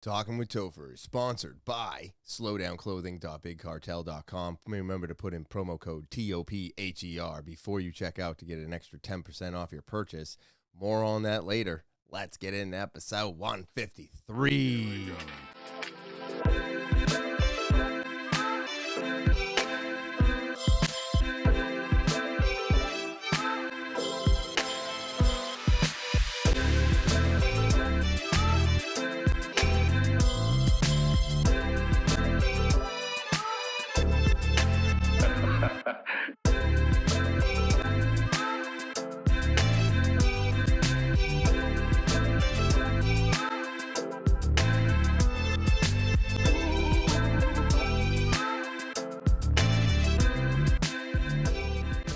Talking with Topher is sponsored by slowdownclothing.bigcartel.com. Remember to put in promo code TOPHER before you check out to get an extra 10% off your purchase. More on that later. Let's get into episode 153.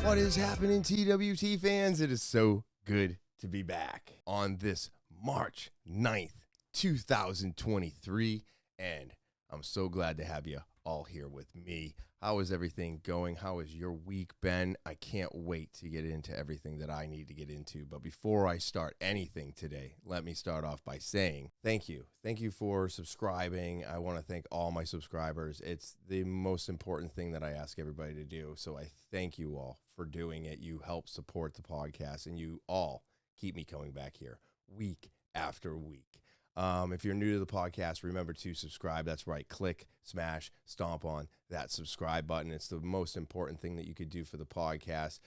What is happening, TWT fans? It is so good to be back on this March 9th, 2023, and I'm so glad to have you all here with me. How is everything going? How has your week been? I can't wait to get into everything that I need to get into, but before I start anything today, let me start off by saying thank you. Thank you for subscribing. I want to thank all my subscribers. It's the most important thing that I ask everybody to do, so I thank you all for doing it. You help support the podcast, and you all keep me coming back here week after week. If you're new to the podcast, remember to subscribe. That's right. Click, smash, stomp on that subscribe button. It's the most important thing that you could do for the podcast.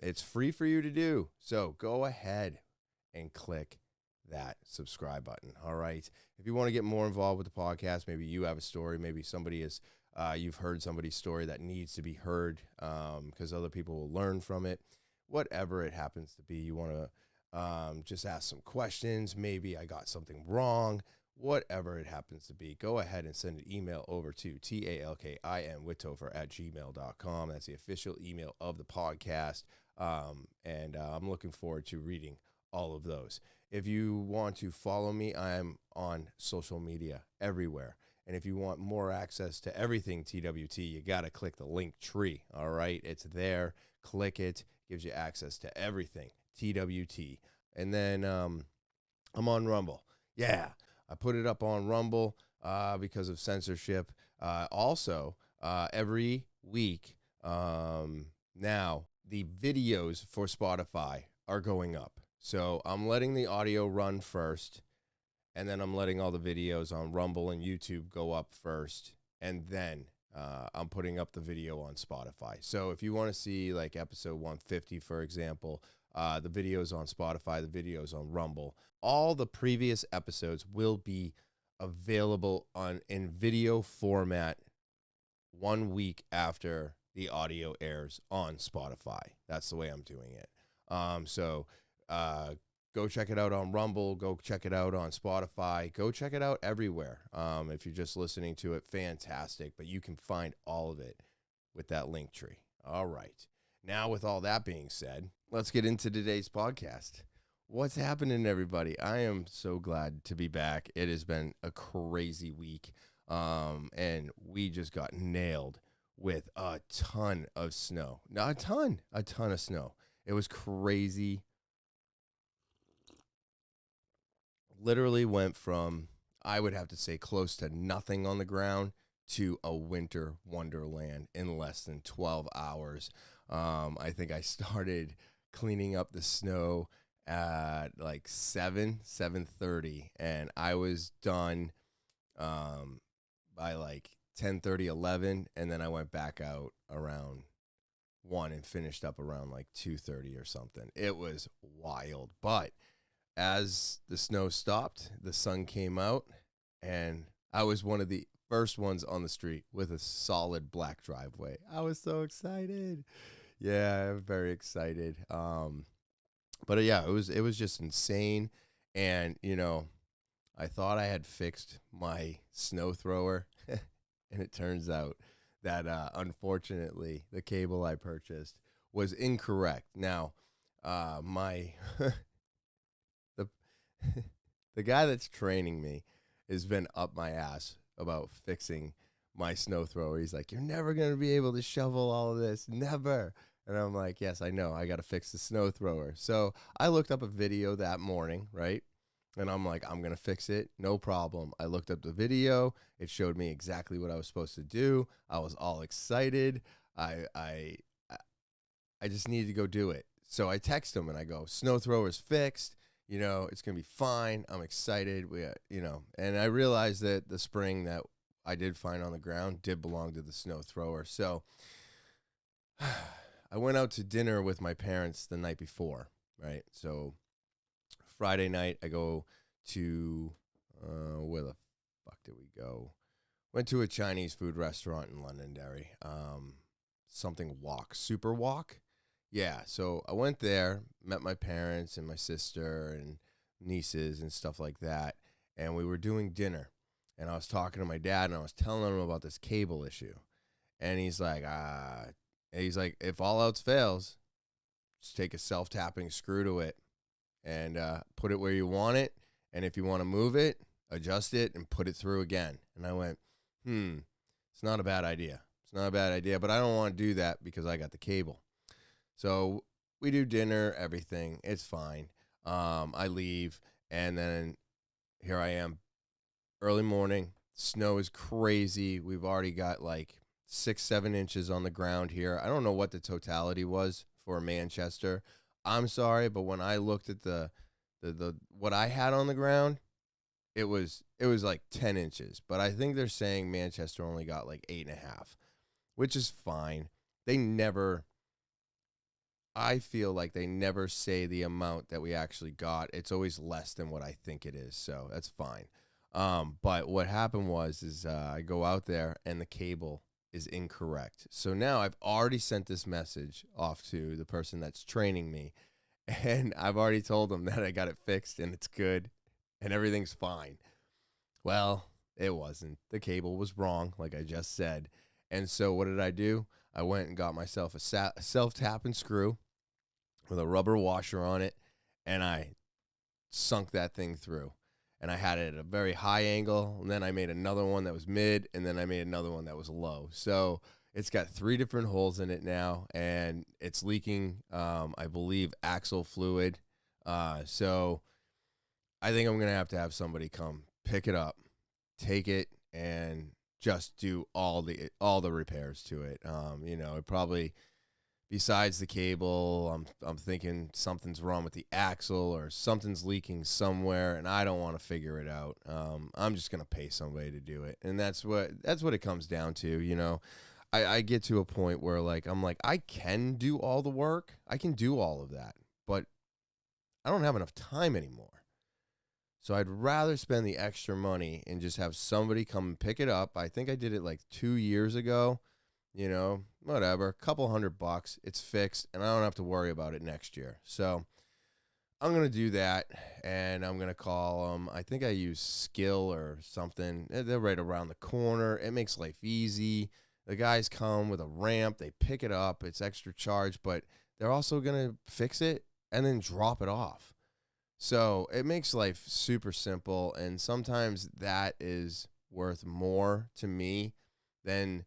It's free for you to do. So go ahead and click that subscribe button. All right. If you want to get more involved with the podcast, maybe you have a story, maybe somebody is, you've heard somebody's story that needs to be heard because other people will learn from it. Whatever it happens to be, you want to just ask some questions. Maybe I got something wrong. Whatever it happens to be, go ahead and send an email over to talkinwithtopher@gmail.com. That's the official email of the podcast. And I'm looking forward to reading all of those. If you want to follow me, I'm on social media everywhere. And if you want more access to everything TWT, you got to click the link tree. All right. It's there. Click it. Gives you access to everything TWT. And then I'm on Rumble. Yeah, I put it up on Rumble because of censorship. Also, every week now, the videos for Spotify are going up. So I'm letting the audio run first, and then I'm letting all the videos on Rumble and YouTube go up first, and then I'm putting up the video on Spotify. So if you want to see like episode 150, for example, the videos on Spotify, the videos on Rumble, all the previous episodes will be available in video format 1 week after the audio airs on Spotify. That's the way I'm doing it. So go check it out on Rumble. Go check it out on Spotify. Go check it out everywhere. If you're just listening to it, fantastic. But you can find all of it with that link tree. All right. Now, with all that being said, let's get into today's podcast. What's happening, everybody? I am so glad to be back. It has been a crazy week, and we just got nailed with a ton of snow. Not a ton of snow. It was crazy. Literally went from, I would have to say, close to nothing on the ground to a winter wonderland in less than 12 hours. I think I started cleaning up the snow at like 7:30, and I was done by like 10:30, 11, and then I went back out around 1 and finished up around like 2:30 or something. It was wild, but as the snow stopped, the sun came out, and I was one of the first ones on the street with a solid black driveway. I was so excited. Yeah, I'm very excited. But yeah, it was just insane. And, you know, I thought I had fixed my snow thrower, and it turns out that unfortunately the cable I purchased was incorrect. Now, the guy that's training me has been up my ass about fixing my snow thrower. He's like, "You're never going to be able to shovel all of this. Never." And I'm like, "Yes, I know. I got to fix the snow thrower." So I looked up a video that morning, right? And I'm like, I'm going to fix it. No problem. I looked up the video. It showed me exactly what I was supposed to do. I was all excited. I, I, I just needed to go do it. So I text him and I go, snow thrower's fixed. You know, it's going to be fine. I'm excited. And I realized that the spring that I did find on the ground did belong to the snow thrower. So I went out to dinner with my parents the night before, right? So Friday night, I go to, where the fuck did we go? Went to a Chinese food restaurant in Londonderry. Something Wok, Super Wok. Yeah, so I went there, met my parents and my sister and nieces and stuff like that, and we were doing dinner. And I was talking to my dad, and I was telling him about this cable issue. And he's like, if all else fails, just take a self-tapping screw to it and put it where you want it. And if you want to move it, adjust it and put it through again. And I went, it's not a bad idea. It's not a bad idea, but I don't want to do that because I got the cable. So we do dinner, everything. It's fine. I leave, and then here I am, early morning. Snow is crazy. We've already got like 6-7 inches on the ground here. I don't know what the totality was for Manchester. I'm sorry, but when I looked at the what I had on the ground, it was like 10 inches. But I think they're saying Manchester only got like 8.5, which is fine. I feel like they never say the amount that we actually got. It's always less than what I think it is, so that's fine. But what happened was I go out there and the cable is incorrect. So now I've already sent this message off to the person that's training me, and I've already told them that I got it fixed and it's good and everything's fine. Well, it wasn't. The cable was wrong, like I just said. And so what did I do? I went and got myself a self-tapping screw with a rubber washer on it, and I sunk that thing through. And I had it at a very high angle, and then I made another one that was mid, and then I made another one that was low. So it's got 3 different holes in it now, and it's leaking, I believe, axle fluid. So I think I'm going to have somebody come pick it up, take it, and just do all the repairs to it. It probably, besides the cable, I'm thinking something's wrong with the axle or something's leaking somewhere, and I don't want to figure it out. I'm just gonna pay somebody to do it, and that's what it comes down to. I get to a point where I'm like, I can do all the work, I can do all of that, but I don't have enough time anymore. So I'd rather spend the extra money and just have somebody come and pick it up. I think I did it like 2 years ago. Whatever, a couple $100, it's fixed, and I don't have to worry about it next year. So I'm going to do that, and I'm going to call them. I think I use Skill or something. They're right around the corner. It makes life easy. The guys come with a ramp. They pick it up. It's extra charge, but they're also going to fix it and then drop it off. So it makes life super simple, and sometimes that is worth more to me than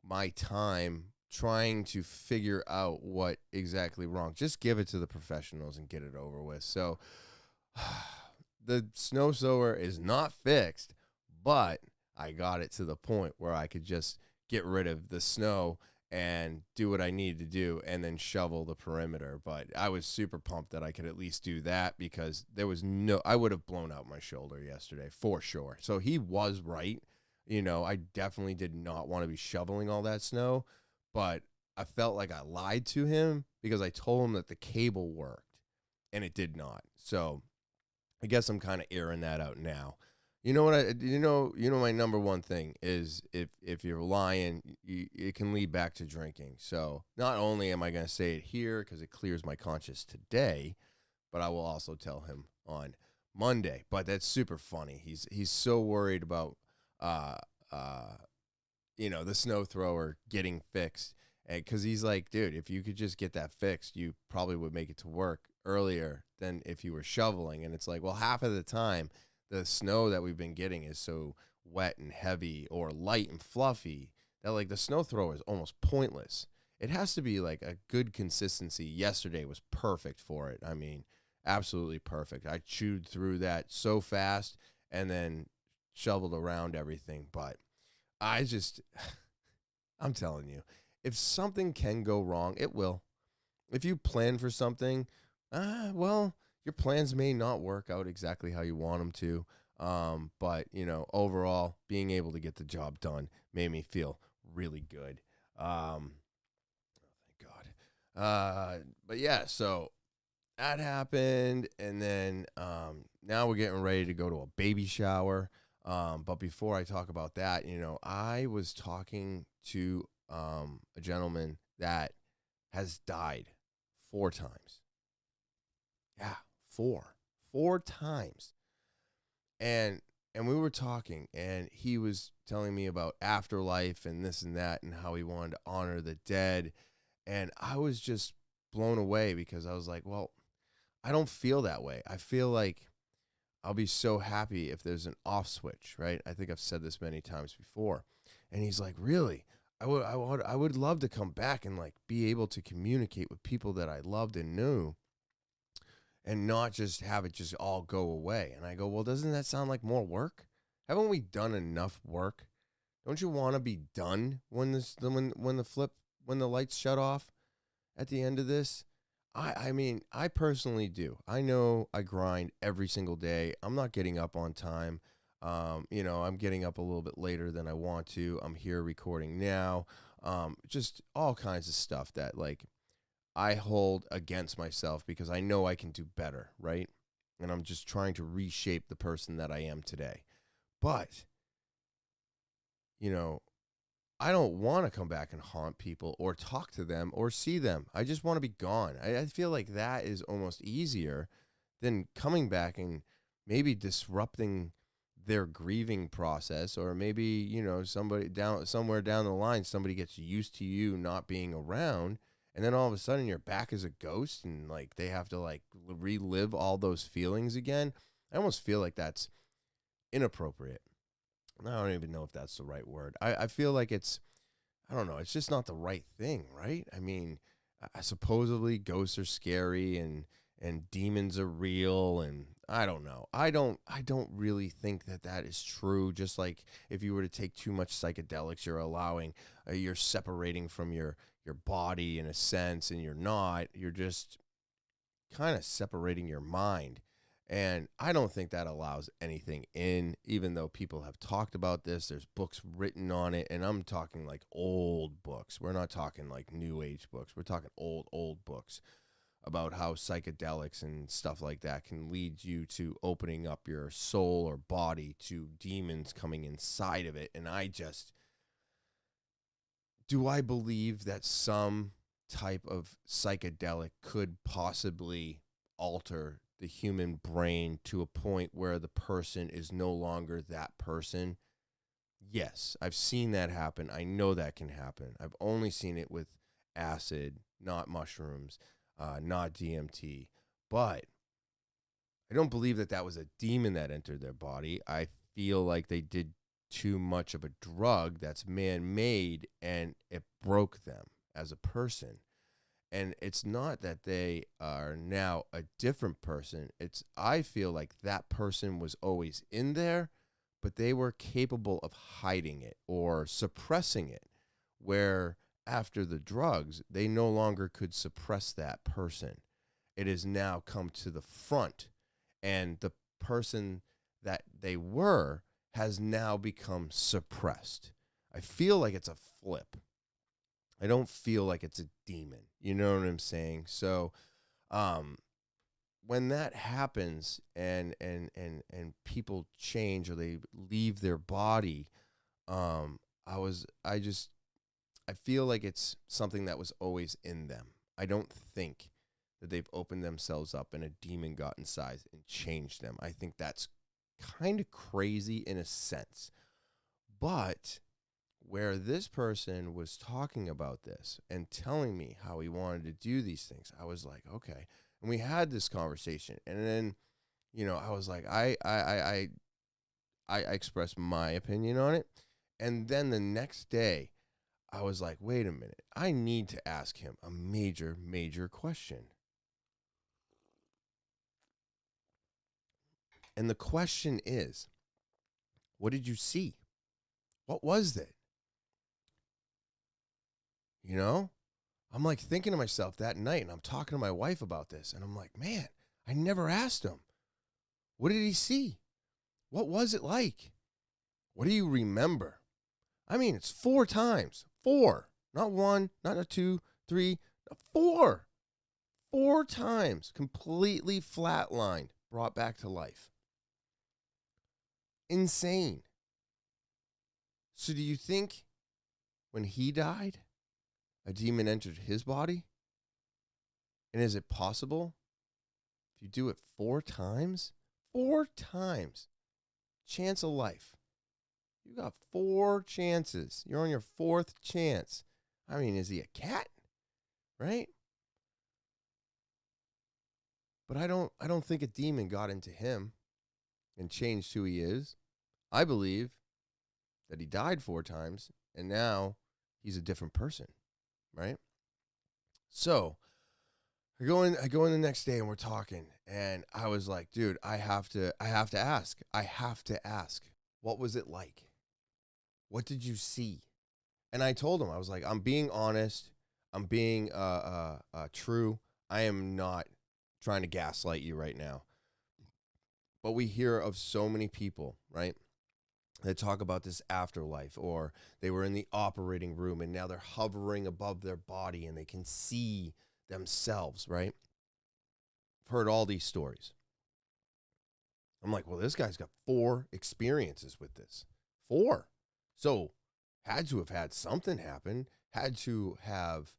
my time trying to figure out what exactly wrong. Just give it to the professionals and get it over with. So the snow thrower is not fixed, but I got it to the point where I could just get rid of the snow and do what I needed to do and then shovel the perimeter. But I was super pumped that I could at least do that, because I would have blown out my shoulder yesterday for sure. So he was right. I definitely did not want to be shoveling all that snow, but I felt like I lied to him because I told him that the cable worked and it did not. So I guess I'm kind of airing that out now. My number one thing is if you're lying, it can lead back to drinking. So not only am I going to say it here because it clears my conscience today, but I will also tell him on Monday. But that's super funny. He's so worried about the snow thrower getting fixed, because he's like, dude, if you could just get that fixed, you probably would make it to work earlier than if you were shoveling. And it's like, well, half of the time the snow that we've been getting is so wet and heavy or light and fluffy that the snow thrower is almost pointless. It has to be a good consistency. Yesterday was perfect for it. I mean, absolutely perfect. I chewed through that so fast and then shoveled around everything. But I just, I'm telling you, if something can go wrong, it will. If you plan for something, well, your plans may not work out exactly how you want them to. But, overall, being able to get the job done made me feel really good. Thank God. But yeah, so that happened. And then now we're getting ready to go to a baby shower. But before I talk about that, I was talking to a gentleman that has died 4 times. Yeah, four times. And we were talking, and he was telling me about afterlife and this and that, and how he wanted to honor the dead. And I was just blown away, because I was like, well, I don't feel that way. I feel like I'll be so happy if there's an off switch, right? I think I've said this many times before. And he's like, really? I would love to come back and like be able to communicate with people that I loved and knew, and not just have it just all go away. And I go, well, doesn't that sound like more work? Haven't we done enough work? Don't you want to be done when the lights shut off at the end of this? I mean, I personally do. I know I grind every single day. I'm not getting up on time. I'm getting up a little bit later than I want to. I'm here recording now. Just all kinds of stuff that like I hold against myself, because I know I can do better, right? And I'm just trying to reshape the person that I am today. But, you know, I don't want to come back and haunt people or talk to them or see them. I just want to be gone. I feel like that is almost easier than coming back and maybe disrupting their grieving process, or maybe, somebody somewhere down the line, somebody gets used to you not being around, and then all of a sudden you're back as a ghost, and like they have to like relive all those feelings again. I almost feel like that's inappropriate. I don't even know if that's the right word. I feel like I don't know, it's just not the right thing, right? I mean, supposedly ghosts are scary, and demons are real, and I don't know. I don't really think that that is true. Just like if you were to take too much psychedelics, you're separating from your body in a sense, and you're not. You're just kind of separating your mind. And I don't think that allows anything in, even though people have talked about this. There's books written on it, and I'm talking like old books. We're not talking like new age books. We're talking old books about how psychedelics and stuff like that can lead you to opening up your soul or body to demons coming inside of it. And do I believe that some type of psychedelic could possibly alter the human brain to a point where the person is no longer that person? Yes, I've seen that happen. I know that can happen. I've only seen it with acid, not mushrooms, not DMT. But I don't believe that that was a demon that entered their body. I feel like they did too much of a drug that's man made, and it broke them as a person. And it's not that they are now a different person. I feel like that person was always in there, but they were capable of hiding it or suppressing it, where after the drugs, they no longer could suppress that person. It has now come to the front, and the person that they were has now become suppressed. I feel like it's a flip. I don't feel like it's a demon. You know what I'm saying? So, um, when that happens, and people change, or they leave their body, um, I feel like it's something that was always in them. I don't think that they've opened themselves up and a demon got inside and changed them. I think that's kind of crazy in a sense. But where this person was talking about this and telling me how he wanted to do these things, I was like, okay. And we had this conversation, and then, I was like, I expressed my opinion on it, and then the next day, I was like, wait a minute, I need to ask him a major, major question. And the question is, what did you see? What was it? You know, I'm like thinking to myself that night, and I'm talking to my wife about this, and I'm like, man, I never asked him. What did he see? What was it like? What do you remember? I mean, it's 4 times. 4. Not 1, not a 2, 3, 4. 4 times. Completely flatlined. Brought back to life. Insane. So do you think when he died, a demon entered his body? And is it possible if you do it 4 times? 4 times. Chance of life. You got 4 chances. You're on your 4th chance. I mean, is he a cat? Right? But I don't think a demon got into him and changed who he is. I believe that he died 4 times and now he's a different person, right? So I go in the next day and we're talking, and I was like, dude, I have to ask. I have to ask. What was it like? What did you see? And I told him, I was like, I'm being honest. I'm being true. I am not trying to gaslight you right now. But we hear of so many people, right, that talk about this afterlife, or they were in the operating room and now they're hovering above their body and they can see themselves, right? I've heard all these stories. I'm like, well, this guy's got 4 experiences with this. 4. So had to have had something happen, had to have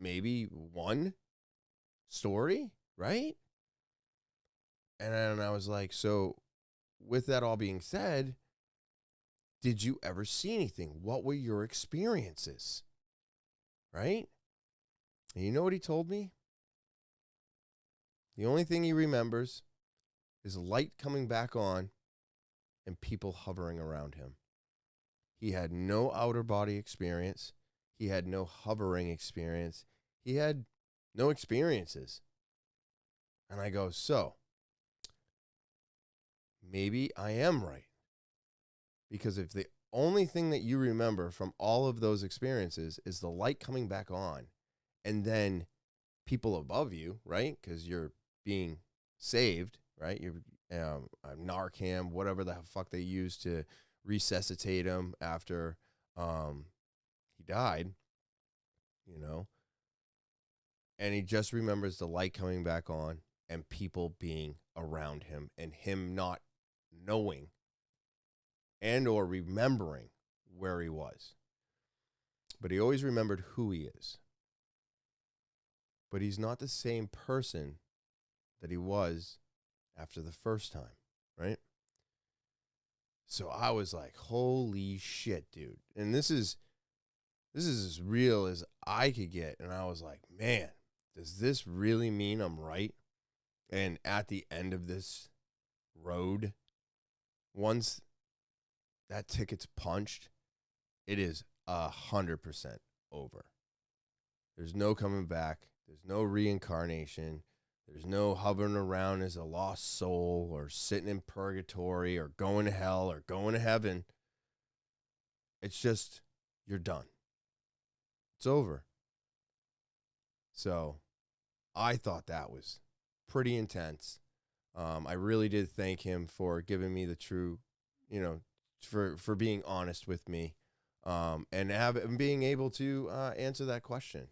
maybe 1 story, right? And then I was like, so with that all being said, did you ever see anything? What were your experiences? Right? And you know what he told me? The only thing he remembers is light coming back on and people hovering around him. He had no outer body experience. He had no hovering experience. He had no experiences. And I go, so maybe I am right. Because if the only thing that you remember from all of those experiences is the light coming back on, and then people above you, right? Because you're being saved, right? You're Narcan, whatever the fuck they use to resuscitate him after he died, you know. And he just remembers the light coming back on and people being around him and him not knowing and or remembering where he was. But he always remembered who he is. But he's not the same person that he was after the first time, right? So I was like, holy shit, dude. And this is as real as I could get. And I was like, man, does this really mean I'm right? And at the end of this road, once that ticket's punched, it is 100% over. There's no coming back. There's no reincarnation. There's no hovering around as a lost soul or sitting in purgatory or going to hell or going to heaven. It's just, you're done. It's over. So I thought that was pretty intense. I really did thank him for giving me the true, for being honest with me. And being able to answer that question,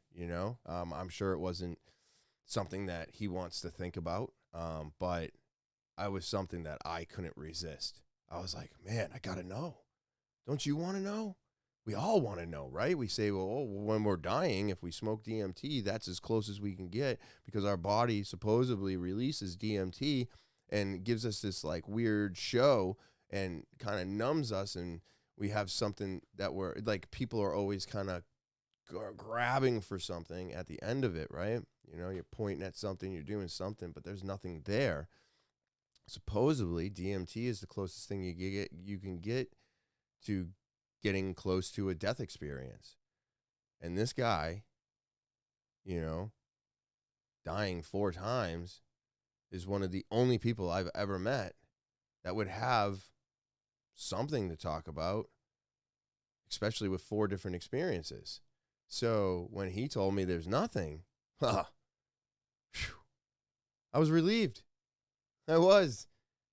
I'm sure it wasn't something that he wants to think about, but I was something that I couldn't resist. I was like, man, I got to know. Don't you want to know? We all want to know, right? We say, well, when we're dying, if we smoke DMT, that's as close as we can get because our body supposedly releases DMT and gives us this like weird show and kind of numbs us, and we have something that we're like, people are always kind of grabbing for something at the end of it, right? You're pointing at something, you're doing something, but there's nothing there. Supposedly, DMT is the closest thing you can get to getting close to a death experience. And this guy, dying 4 times is one of the only people I've ever met that would have something to talk about, especially with 4 different experiences. So when he told me there's nothing, I was relieved. I was.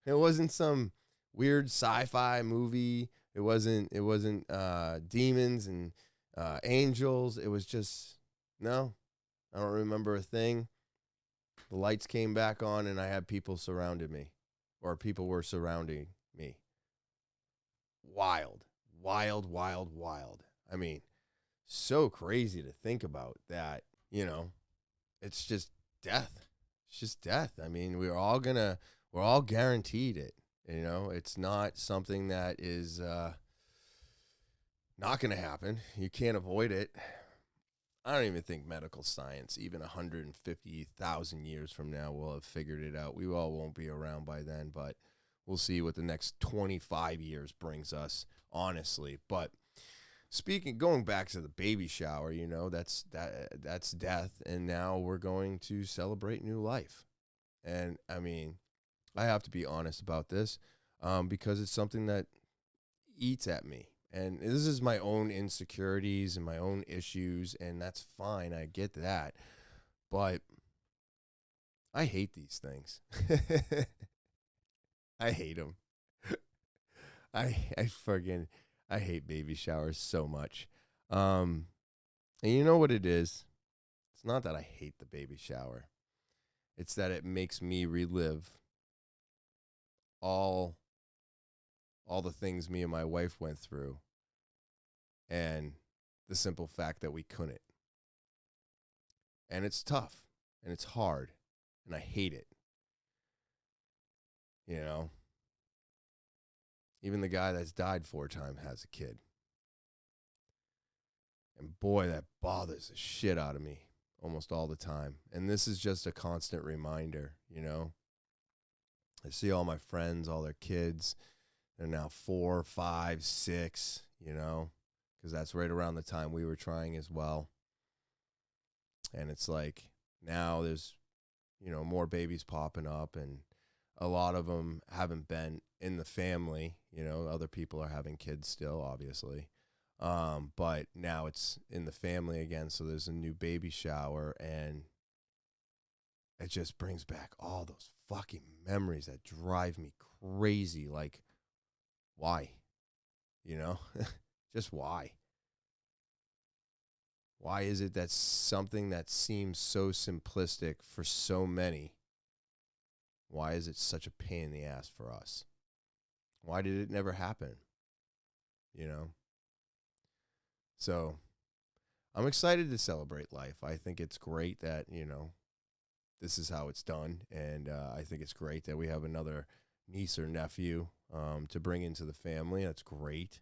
It wasn't some weird sci-fi movie. It wasn't demons and angels. It was just, no, I don't remember a thing. The lights came back on and I had people surrounded me, or people were surrounding me. Wild, wild, wild, wild. I mean, so crazy to think about that, it's just death. It's just death. I mean, we're all guaranteed it. It's not something that is not going to happen. You can't avoid it. I don't even think medical science, even 150,000 years from now, will have figured it out. We all won't be around by then, but we'll see what the next 25 years brings us, honestly. But going back to the baby shower, that's death, and now we're going to celebrate new life. And I mean, I have to be honest about this, because it's something that eats at me. And this is my own insecurities and my own issues, and that's fine. I get that. But I hate these things. I hate them. I hate baby showers so much. And you know what it is? It's not that I hate the baby shower. It's that it makes me relive all the things me and my wife went through, and the simple fact that we couldn't. And it's tough, and it's hard, and I hate it. Even the guy that's died 4 times has a kid. And boy, that bothers the shit out of me almost all the time. And this is just a constant reminder, I see all my friends, all their kids. They're now 4, 5, 6, because that's right around the time we were trying as well. And it's like now there's, more babies popping up, and a lot of them haven't been in the family. Other people are having kids still, obviously. But now it's in the family again. So there's a new baby shower, and it just brings back all those fucking memories that drive me crazy. Like, why? Just why? Why is it that something that seems so simplistic for so many, why is it such a pain in the ass for us? Why did it never happen? So I'm excited to celebrate life. I think it's great that, this is how it's done. And I think it's great that we have another niece or nephew to bring into the family. That's great.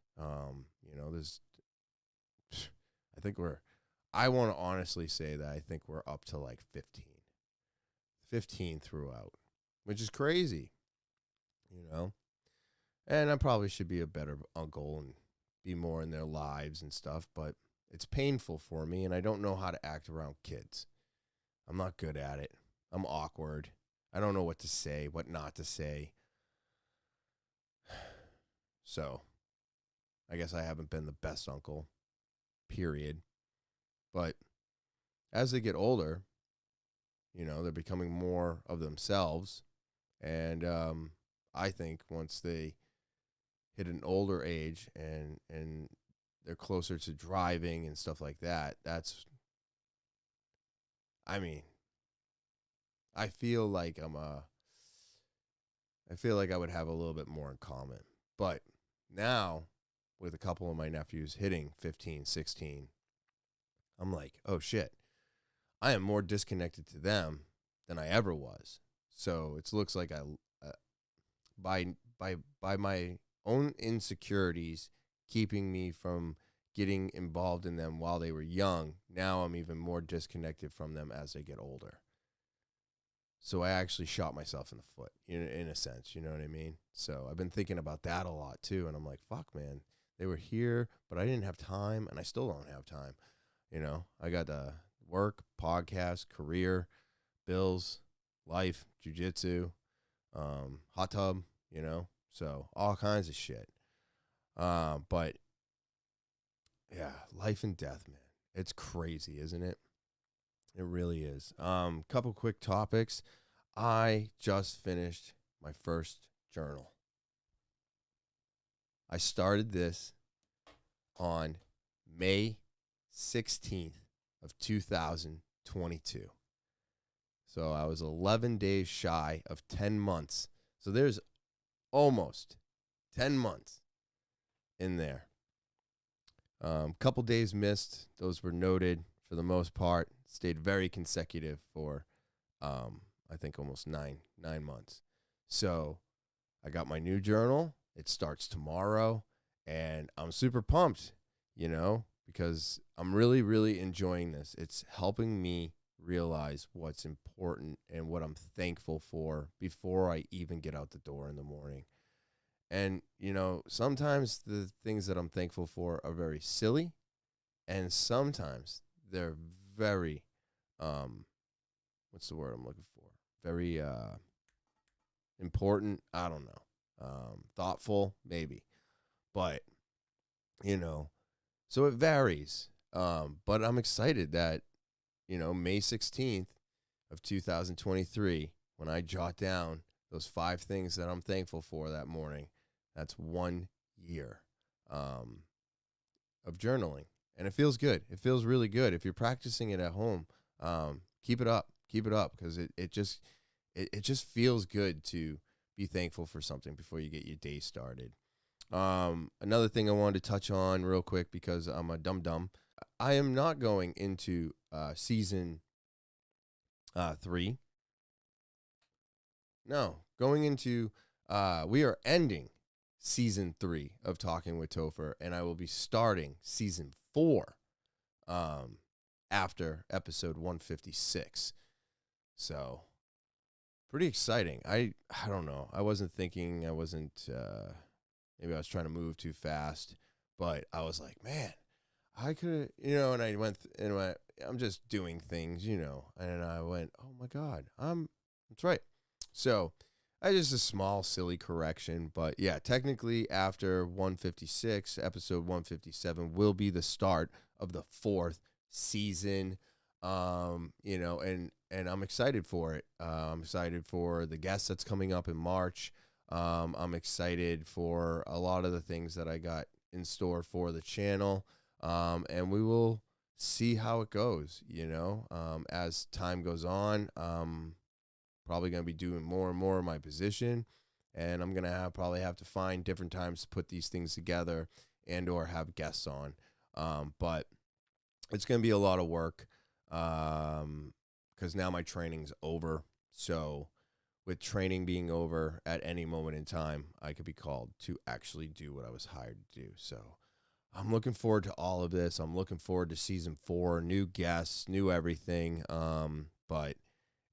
I want to honestly say that I think we're up to like 15 throughout, which is crazy, and I probably should be a better uncle and be more in their lives and stuff, but it's painful for me, and I don't know how to act around kids. I'm not good at it. I'm awkward. I don't know what to say, what not to say. So I guess I haven't been the best uncle, period. But as they get older, they're becoming more of themselves. And I think once they hit an older age and they're closer to driving and stuff like that, I feel like I would have a little bit more in common. But now, with a couple of my nephews hitting 15, 16, I'm like, oh shit, I am more disconnected to them than I ever was. So it looks like by my own insecurities keeping me from getting involved in them while they were young, now I'm even more disconnected from them as they get older. So I actually shot myself in the foot, in a sense, you know what I mean? So I've been thinking about that a lot too, and I'm like, fuck, man, they were here, but I didn't have time, and I still don't have time. I got the work, podcast, career, bills, life, jujitsu, hot tub, so all kinds of shit. But yeah, life and death, man. It's crazy, isn't it? It really is. Couple quick topics. I just finished my first journal. I started this on May 16th of 2022. So I was 11 days shy of 10 months. So there's almost 10 months in there. Couple days missed. Those were noted for the most part. Stayed very consecutive for, I think, almost nine months. So I got my new journal. It starts tomorrow, and I'm super pumped, because I'm really, really enjoying this. It's helping me realize what's important and what I'm thankful for before I even get out the door in the morning. And, sometimes the things that I'm thankful for are very silly, and sometimes they're very, what's the word I'm looking for? Very important. I don't know. Thoughtful, maybe. But, so it varies. But I'm excited that, May 16th of 2023, when I jot down those 5 things that I'm thankful for that morning, that's 1 year of journaling. And it feels good. It feels really good. If you're practicing it at home, keep it up. Keep it up, because it just feels good to be thankful for something before you get your day started. Another thing I wanted to touch on real quick, because I'm a dum-dum. I am not going into season 3. No, going into, we are ending season 3 of Talking with Topher, and I will be starting season 4 after episode 156. So, pretty exciting. I don't know. I wasn't, maybe I was trying to move too fast, but I was like, man, I could, and I went, I'm just doing things, and I went, oh my God, that's right. So I just a small, silly correction, but yeah, technically after 156, episode 157 will be the start of the 4th season. And I'm excited for it. I'm excited for the guest that's coming up in March. I'm excited for a lot of the things that I got in store for the channel. And we will see how it goes, as time goes on. Probably going to be doing more and more of my position, and I'm going to probably have to find different times to put these things together and or have guests on. But it's going to be a lot of work, because now my training's over. So with training being over at any moment in time, I could be called to actually do what I was hired to do. So I'm looking forward to all of this. I'm looking forward to season 4, new guests, new everything. But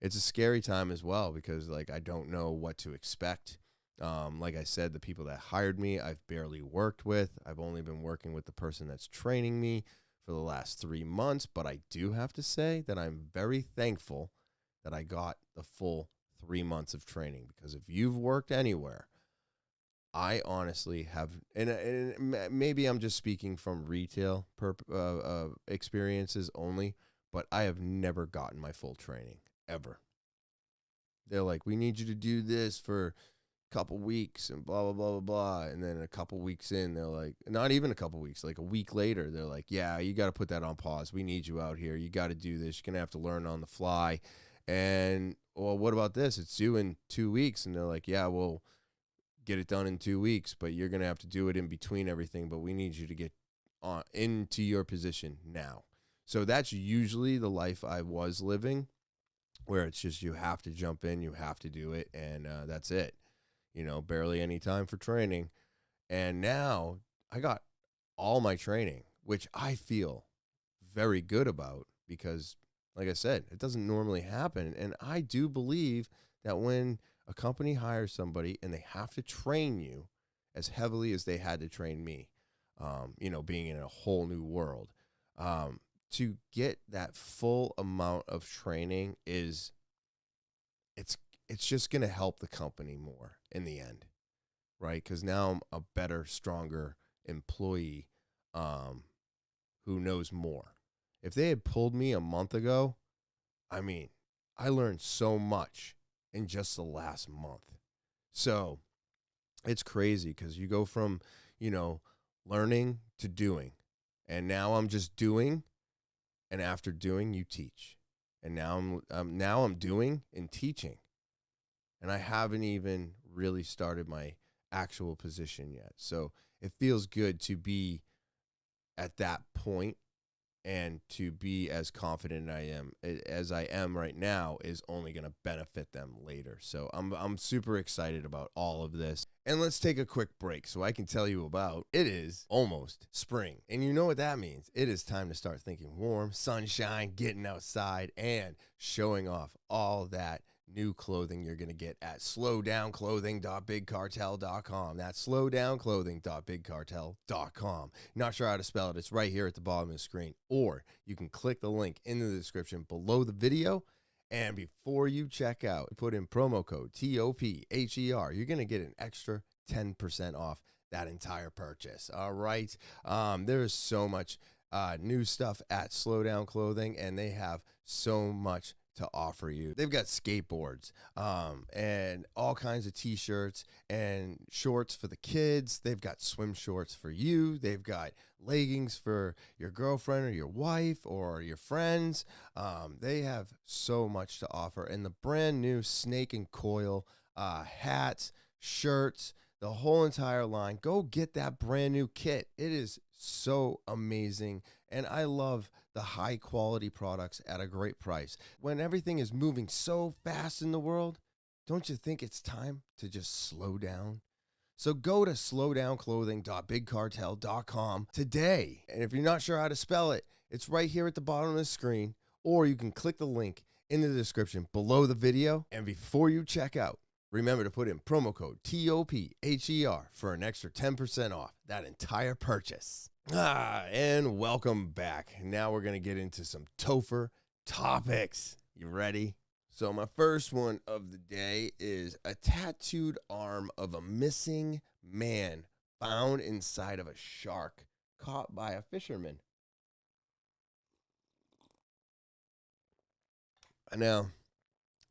it's a scary time as well, because I don't know what to expect. Like I said, the people that hired me, I've barely worked with. I've only been working with the person that's training me for the last 3 months. But I do have to say that I'm very thankful that I got the full 3 months of training, because if you've worked anywhere, I honestly have, and maybe I'm just speaking from retail experiences only, but I have never gotten my full training, ever. They're like, we need you to do this for a couple weeks and blah, blah, blah, blah, blah. And then a couple weeks in, they're like, not even a couple weeks, like a week later, they're like, yeah, you got to put that on pause. We need you out here. You got to do this. You're going to have to learn on the fly. And, well, what about this? It's due in 2 weeks. And they're like, yeah, we'll get it done in 2 weeks, but you're going to have to do it in between everything. But we need you to get into your position now. So that's usually the life I was living, where it's just you have to jump in, you have to do it, and that's it. Barely any time for training. And now I got all my training, which I feel very good about, because, like I said, it doesn't normally happen. And I do believe that when a company hires somebody and they have to train you as heavily as they had to train me, being in a whole new world, to get that full amount of training is it's just going to help the company more in the end, right? Because now I'm a better, stronger employee who knows more. If they had pulled me a month ago, I mean, I learned so much in just the last month. So it's crazy because you go from, learning to doing. And now I'm just doing. And after doing, you teach. And now I'm doing and teaching. And I haven't even really started my actual position yet. So it feels good to be at that point, and to be as confident as I am right now is only going to benefit them later. So I'm super excited about all of this. And let's take a quick break so I can tell you about it is almost spring. And you know what that means. It is time to start thinking warm, sunshine, getting outside, and showing off all that new clothing you're going to get at slowdownclothing.bigcartel.com. That's slowdownclothing.bigcartel.com. Not sure how to spell it. It's right here at the bottom of the screen. Or you can click the link in the description below the video. And before you check out, put in promo code TOPHER. You're going to get an extra 10% off that entire purchase. All right. There is so much new stuff at Slowdown Clothing, and they have so much to offer you. They've got skateboards and all kinds of t-shirts and shorts for the kids. They've got swim shorts for you. They've got leggings for your girlfriend or your wife or your friends. They have so much to offer. And the brand new Snake and Coil hats, shirts, the whole entire line. Go get that brand new kit. It is so amazing. And I love the high quality products at a great price. When everything is moving so fast in the world, don't you think it's time to just slow down? So go to slowdownclothing.bigcartel.com today. And if you're not sure how to spell it, it's right here at the bottom of the screen, or you can click the link in the description below the video. And before you check out, remember to put in promo code TOPHER for an extra 10% off that entire purchase. And welcome back. Now we're going to get into some Topher topics. You ready? So my first one of the day is a tattooed arm of a missing man found inside of a shark caught by a fisherman. Now,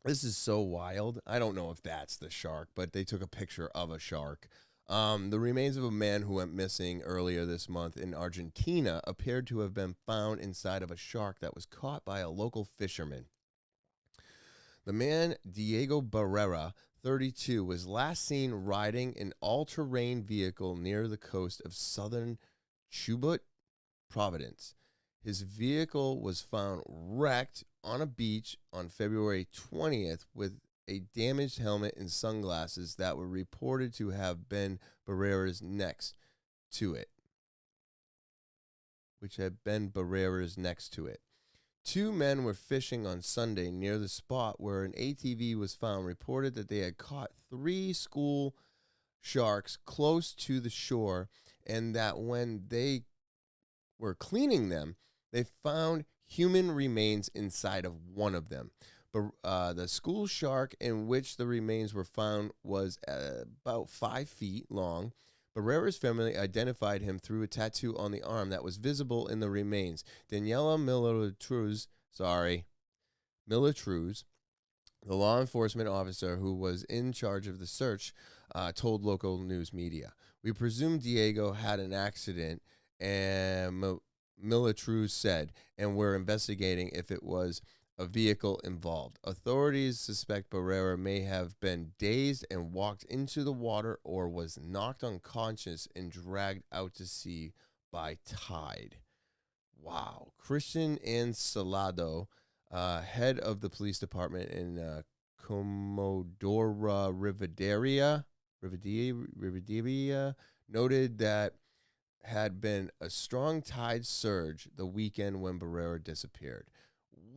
this is so wild. I don't know if that's the shark, but they took a picture of a shark. The remains of a man who went missing earlier this month in Argentina appeared to have been found inside of a shark that was caught by a local fisherman. The man, Diego Barrera, 32, was last seen riding an all-terrain vehicle near the coast of southern Chubut, Providence. His vehicle was found wrecked on a beach on February 20th with a damaged helmet and sunglasses that were reported to have been Barrera's next to it. Two men were fishing on Sunday near the spot where an ATV was found, reported that they had caught 3 school sharks close to the shore, and that when they were cleaning them, they found human remains inside of one of them. The school shark in which the remains were found was about 5 feet long. Barrera's family identified him through a tattoo on the arm that was visible in the remains. Daniela Militruz, the law enforcement officer who was in charge of the search, told local news media. We presume Diego had an accident, and Militruz said, and we're investigating if it was a vehicle involved. Authorities suspect Barrera may have been dazed and walked into the water, or was knocked unconscious and dragged out to sea by tide. Wow. Christian Encelado, head of the police department in Comodoro Rivadavia, noted that had been a strong tide surge the weekend when Barrera disappeared.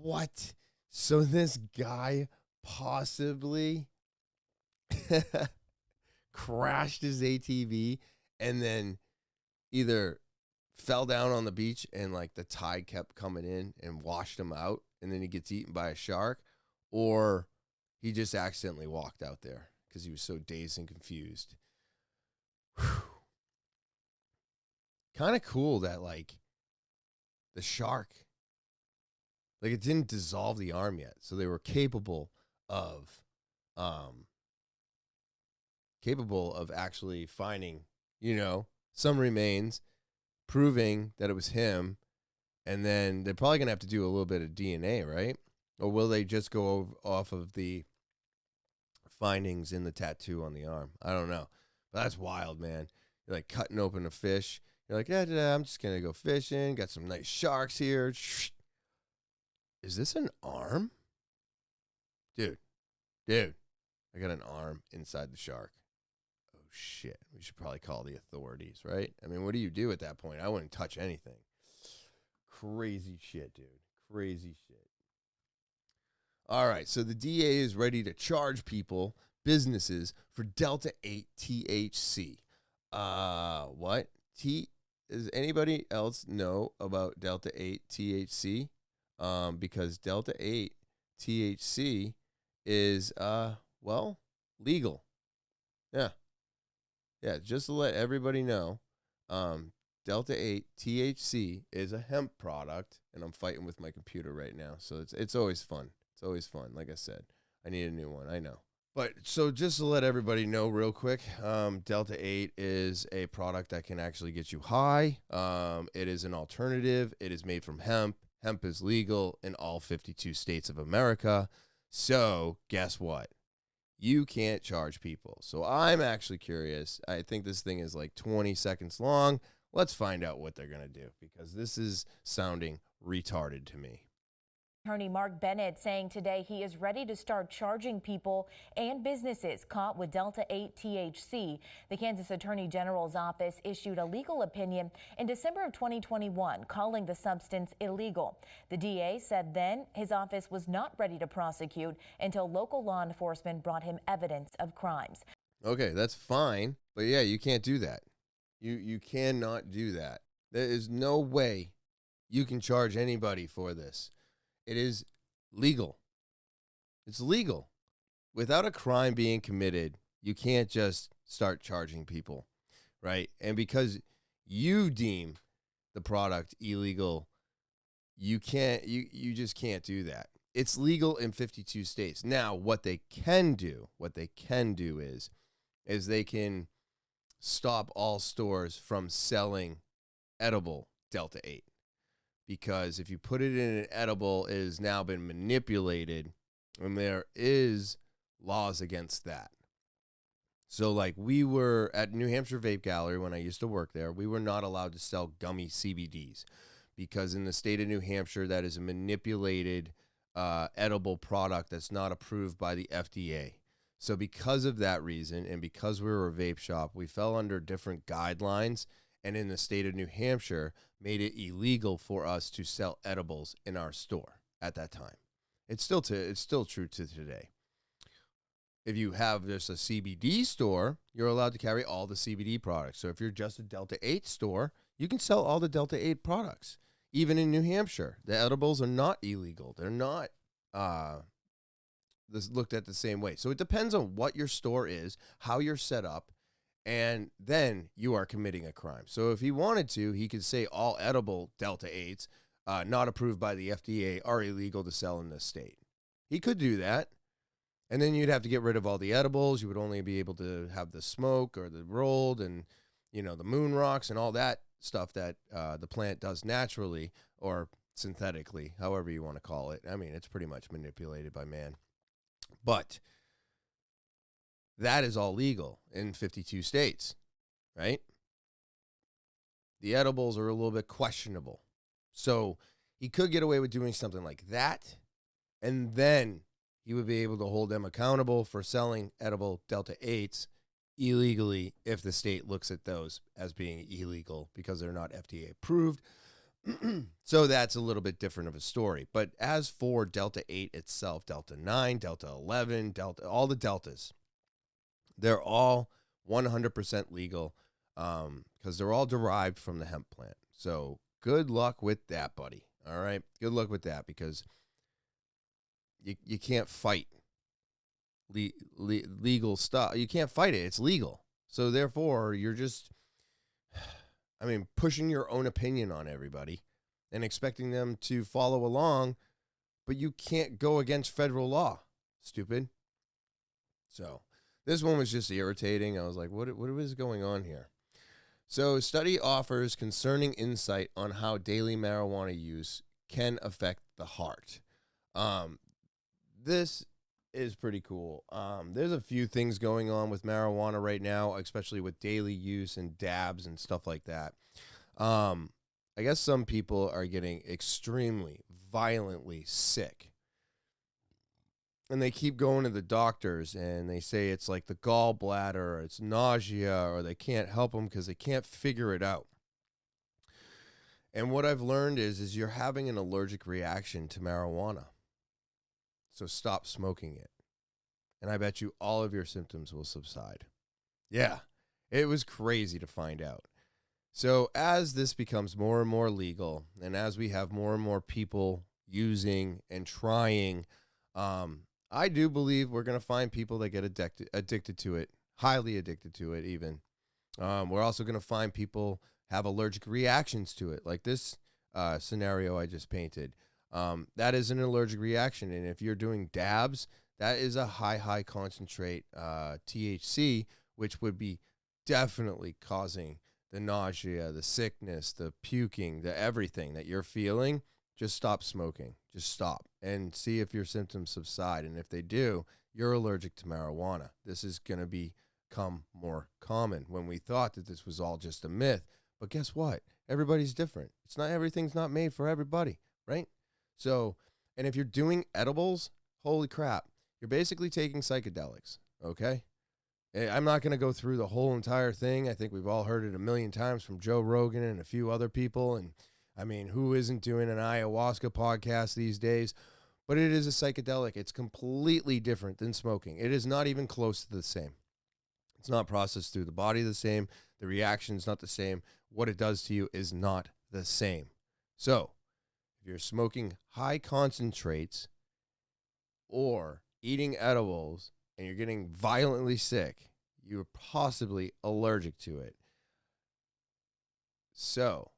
What? So this guy possibly crashed his ATV and then either fell down on the beach and like the tide kept coming in and washed him out, and then he gets eaten by a shark, or He just accidentally walked out there because he was so dazed and confused. Kind of cool that, like, the shark, like, it didn't dissolve the arm yet. So they were capable of actually finding, some remains, proving that it was him. And then they're probably going to have to do a little bit of DNA, right? Or will they just go off of the findings in the tattoo on the arm? I don't know. But that's wild, man. You're like cutting open a fish. You're like, yeah, I'm just going to go fishing. Got some nice sharks here. Is this an arm? Dude, I got an arm inside the shark. Oh, shit. We should probably call the authorities, right? I mean, what do you do at that point? I wouldn't touch anything. Crazy shit, dude. Crazy shit. All right, so the DA is ready to charge businesses, for Delta 8 THC. What? Does anybody else know about Delta 8 THC? Because Delta 8 THC is, legal. Yeah. Yeah, just to let everybody know, Delta 8 THC is a hemp product, and I'm fighting with my computer right now, so it's always fun. It's always fun. Like I said, I need a new one. I know. But so just to let everybody know real quick, Delta 8 is a product that can actually get you high. It is an alternative. It is made from hemp. Hemp is legal in all 52 states of America. So guess what? You can't charge people. So I'm actually curious. I think this thing is like 20 seconds long. Let's find out what they're going to do, because this is sounding retarded to me. Attorney Mark Bennett saying today he is ready to start charging people and businesses caught with Delta 8 THC. The Kansas Attorney General's office issued a legal opinion in December of 2021 calling the substance illegal. The DA said then his office was not ready to prosecute until local law enforcement brought him evidence of crimes. Okay, that's fine. But yeah, you can't do that. You cannot do that. There is no way you can charge anybody for this. It is legal. It's legal. Without a crime being committed, you can't just start charging people, right? And because you deem the product illegal, you just can't do that. It's legal in 52 states. Now, what they can do is they can stop all stores from selling edible Delta 8. Because if you put it in an edible, it has now been manipulated, and there is laws against that. So, like, we were at New Hampshire Vape Gallery when I used to work there. We were not allowed to sell gummy CBDs because in the state of New Hampshire, that is a manipulated edible product that's not approved by the FDA. So because of that reason, and because we were a vape shop, we fell under different guidelines, and in the state of New Hampshire made it illegal for us to sell edibles in our store at that time. It's still true to today. If you have just a CBD store, you're allowed to carry all the CBD products. So if you're just a Delta 8 store, you can sell all the Delta 8 products. Even in New Hampshire, the edibles are not illegal. They're not looked at the same way. So it depends on what your store is, how you're set up, and then you are committing a crime. So if he wanted to, he could say all edible Delta 8s not approved by the FDA are illegal to sell in this state. He could do that. And then you'd have to get rid of all the edibles. You would only be able to have the smoke or the rolled and, the moon rocks and all that stuff that the plant does naturally or synthetically, however you want to call it. I mean, it's pretty much manipulated by man. But that is all legal in 52 states, right? The edibles are a little bit questionable. So he could get away with doing something like that, and then he would be able to hold them accountable for selling edible Delta 8s illegally if the state looks at those as being illegal because they're not FDA approved. So that's a little bit different of a story. But as for Delta 8 itself, Delta 9, Delta 11, all the Deltas, they're all 100% legal because they're all derived from the hemp plant. So good luck with that, buddy. All right? Good luck with that because you can't fight legal stuff. You can't fight it. It's legal. So therefore, you're just, pushing your own opinion on everybody and expecting them to follow along, but you can't go against federal law. Stupid. So this one was just irritating. I was like, what is going on here? So study offers concerning insight on how daily marijuana use can affect the heart. This is pretty cool. There's a few things going on with marijuana right now, especially with daily use and dabs and stuff like that. I guess some people are getting extremely violently sick, and they keep going to the doctors and they say it's like the gallbladder or it's nausea or they can't help them because they can't figure it out. And what I've learned is you're having an allergic reaction to marijuana. So stop smoking it. And I bet you all of your symptoms will subside. Yeah, it was crazy to find out. So as this becomes more and more legal, and as we have more and more people using and trying, I do believe we're going to find people that get addicted to it, highly addicted to it even. We're also going to find people have allergic reactions to it, like this scenario I just painted. That is an allergic reaction, and if you're doing dabs, that is a high concentrate THC, which would be definitely causing the nausea, the sickness, the puking, the everything that you're feeling. Just stop smoking. Just stop and see if your symptoms subside. And if they do, you're allergic to marijuana. This is going to become more common when we thought that this was all just a myth. But guess what? Everybody's different. Everything's not made for everybody, right? So, and if you're doing edibles, holy crap, you're basically taking psychedelics, okay? I'm not going to go through the whole entire thing. I think we've all heard it a million times from Joe Rogan and a few other people. And who isn't doing an ayahuasca podcast these days? But it is a psychedelic. It's completely different than smoking. It is not even close to the same. It's not processed through the body the same. The reaction's not the same. What it does to you is not the same. So, if you're smoking high concentrates or eating edibles and you're getting violently sick, you're possibly allergic to it. So,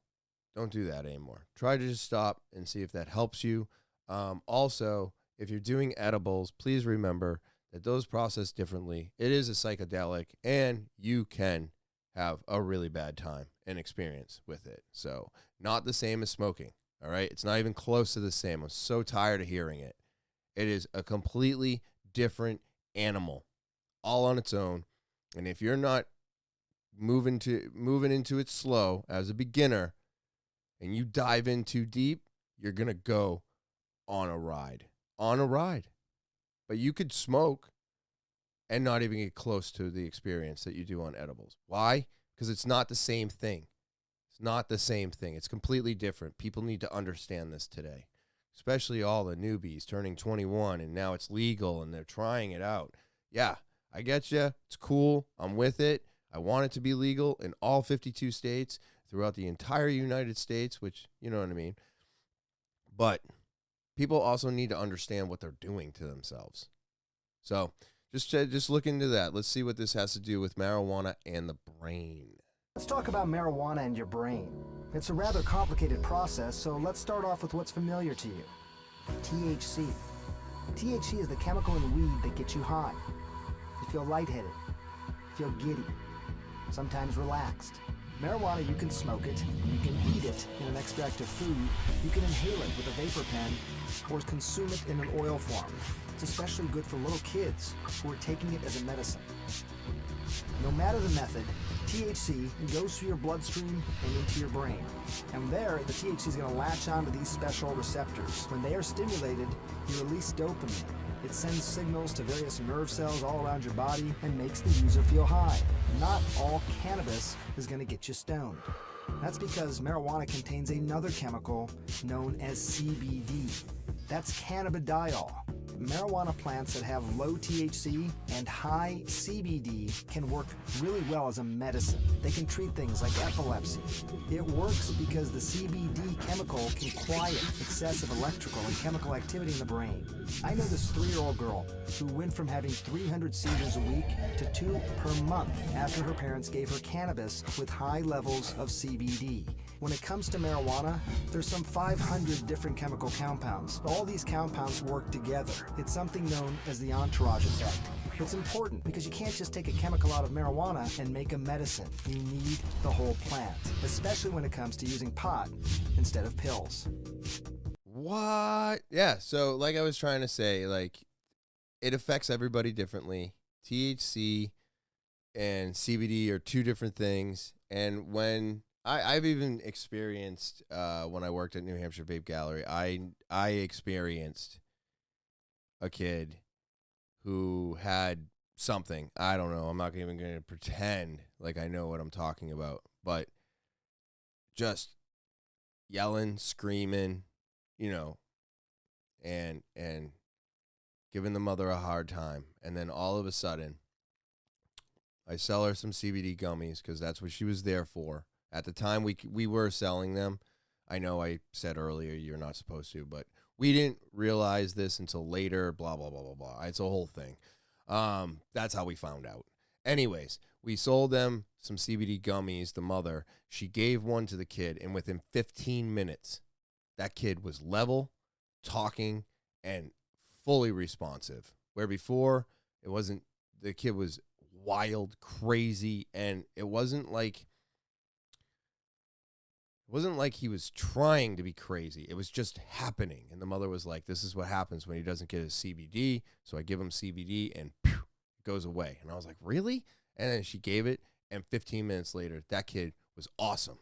don't do that anymore. Try to just stop and see if that helps you. Also, if you're doing edibles, please remember that those process differently. It is a psychedelic, and you can have a really bad time and experience with it. So, not the same as smoking, all right? It's not even close to the same. I'm so tired of hearing it. It is a completely different animal, all on its own. And if you're not moving into it slow as a beginner, and you dive in too deep, you're going to go on a ride. But you could smoke and not even get close to the experience that you do on edibles. Why? Because it's not the same thing. It's completely different. People need to understand this today, especially all the newbies turning 21, and now it's legal, and they're trying it out. Yeah, I get you. It's cool. I'm with it. I want it to be legal in all 52 states. Throughout the entire United States, which, you know what I mean. But people also need to understand what they're doing to themselves. So just look into that. Let's see what this has to do with marijuana and the brain. Let's talk about marijuana and your brain. It's a rather complicated process, so let's start off with what's familiar to you. THC. THC is the chemical in weed that gets you high. You feel lightheaded, you feel giddy, sometimes relaxed. Marijuana, you can smoke it, you can eat it in an extract of food, you can inhale it with a vapor pen, or consume it in an oil form. It's especially good for little kids who are taking it as a medicine. No matter the method, THC goes through your bloodstream and into your brain. And there, the THC is going to latch onto these special receptors. When they are stimulated, you release dopamine. It sends signals to various nerve cells all around your body and makes the user feel high. Not all cannabis is going to get you stoned. That's because marijuana contains another chemical known as CBD. That's cannabidiol. Marijuana plants that have low THC and high CBD can work really well as a medicine. They can treat things like epilepsy. It works because the CBD chemical can quiet excessive electrical and chemical activity in the brain. I know this 3-year-old girl who went from having 300 seizures a week to 2 per month after her parents gave her cannabis with high levels of CBD. When it comes to marijuana, there's some 500 different chemical compounds. All these compounds work together. It's something known as the entourage effect. It's important because you can't just take a chemical out of marijuana and make a medicine. You need the whole plant, especially when it comes to using pot instead of pills. What? Yeah, so like I was trying to say, like, it affects everybody differently. THC and CBD are two different things. And when I've even experienced, when I worked at New Hampshire Vape Gallery, I experienced a kid who had something. I don't know. I'm not even going to pretend like I know what I'm talking about. But just yelling, screaming, and giving the mother a hard time. And then all of a sudden, I sell her some CBD gummies because that's what she was there for. At the time, we were selling them. I know I said earlier you're not supposed to, but we didn't realize this until later, blah, blah, blah, blah, blah. It's a whole thing. That's how we found out. Anyways, we sold them some CBD gummies, the mother. She gave one to the kid, and within 15 minutes, that kid was level, talking, and fully responsive. Where before, the kid was wild, crazy, and it wasn't like he was trying to be crazy. It was just happening. And the mother was like, this is what happens when he doesn't get his CBD. So I give him CBD and it goes away. And I was like, really? And then she gave it. And 15 minutes later, that kid was awesome.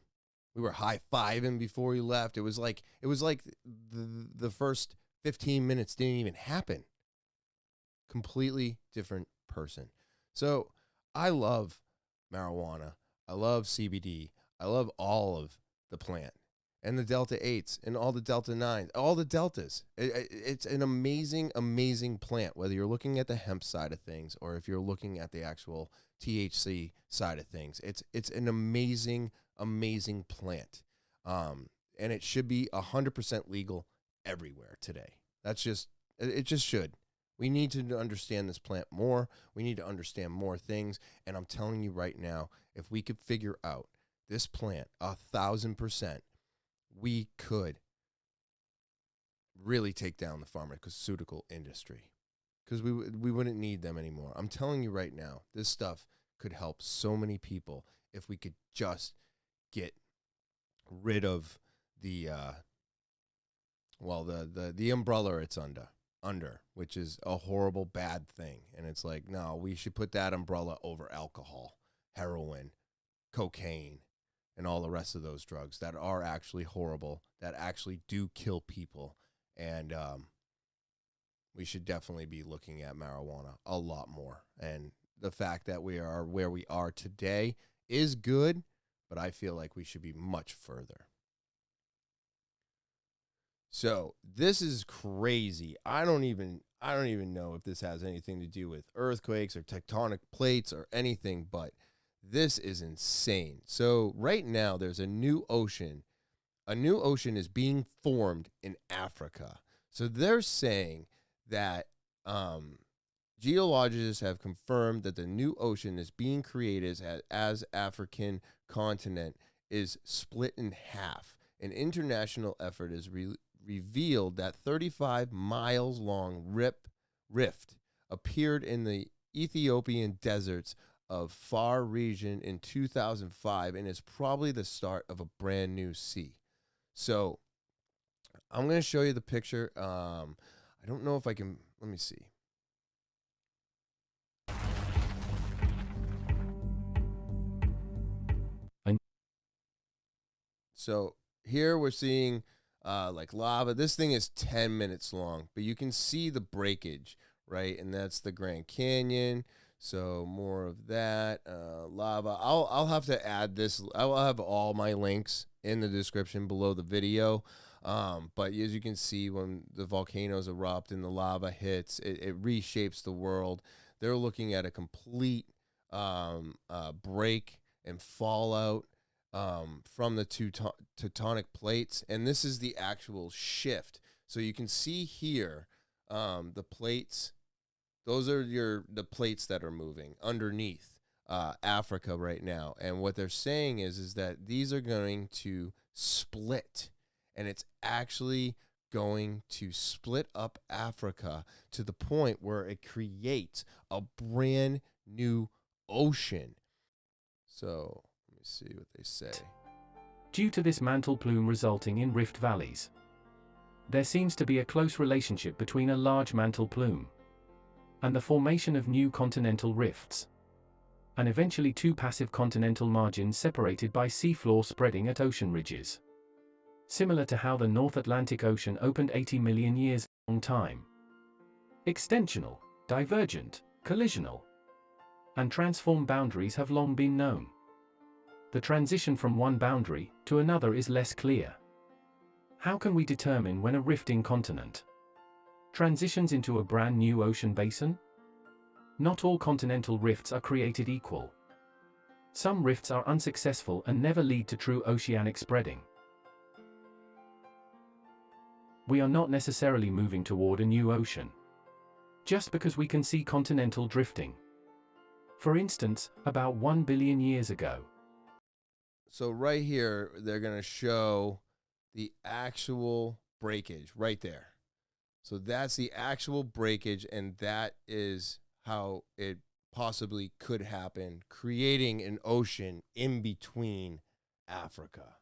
We were high-fiving before he left. It was like the first 15 minutes didn't even happen. Completely different person. So I love marijuana. I love CBD. I love all of the plant and the Delta 8s and all the Delta 9s, all the Deltas. It's an amazing, amazing plant, whether you're looking at the hemp side of things or if you're looking at the actual THC side of things. It's an amazing, amazing plant. And it should be 100% legal everywhere today. It just should. We need to understand this plant more. We need to understand more things. And I'm telling you right now, if we could figure out this plant 1,000%, we could really take down the pharmaceutical industry because we wouldn't need them anymore. I'm telling you right now, this stuff could help so many people if we could just get rid of the umbrella it's under, which is a horrible, bad thing. And it's like, no, we should put that umbrella over alcohol, heroin, cocaine, and all the rest of those drugs that are actually horrible, that actually do kill people. And we should definitely be looking at marijuana a lot more. And the fact that we are where we are today is good, but I feel like we should be much further. So this is crazy. I don't even know if this has anything to do with earthquakes or tectonic plates or anything, but this is insane. So right now there's a new ocean. A new ocean is being formed in Africa. So they're saying that geologists have confirmed that the new ocean is being created as African continent is split in half. An international effort is revealed that 35 miles long rift appeared in the Ethiopian deserts of Far region in 2005 and is probably the start of a brand new sea. So I'm going to show you the picture. I don't know if I can, let me see. So here we're seeing like lava. This thing is 10 minutes long, but you can see the breakage, right? And that's the Grand Canyon. So more of that lava. I'll have to add this. I will have all my links in the description below the video. But as you can see, when the volcanoes erupt and the lava hits, it reshapes the world. They're looking at a complete break and fallout from the tectonic plates. And this is the actual shift. So you can see here the plates. Those are the plates that are moving underneath Africa right now. And what they're saying is that these are going to split. And it's actually going to split up Africa to the point where it creates a brand new ocean. So let me see what they say. Due to this mantle plume resulting in rift valleys, there seems to be a close relationship between a large mantle plume and the formation of new continental rifts, and eventually two passive continental margins separated by seafloor spreading at ocean ridges. Similar to how the North Atlantic Ocean opened 80 million years long time. Extensional, divergent, collisional, and transform boundaries have long been known. The transition from one boundary to another is less clear. How can we determine when a rifting continent transitions into a brand new ocean basin? Not all continental rifts are created equal. Some rifts are unsuccessful and never lead to true oceanic spreading. We are not necessarily moving toward a new ocean just because we can see continental drifting. For instance, about 1 billion years ago. So right here, they're going to show the actual breakage right there. So that's the actual breakage, and that is how it possibly could happen, creating an ocean in between Africa.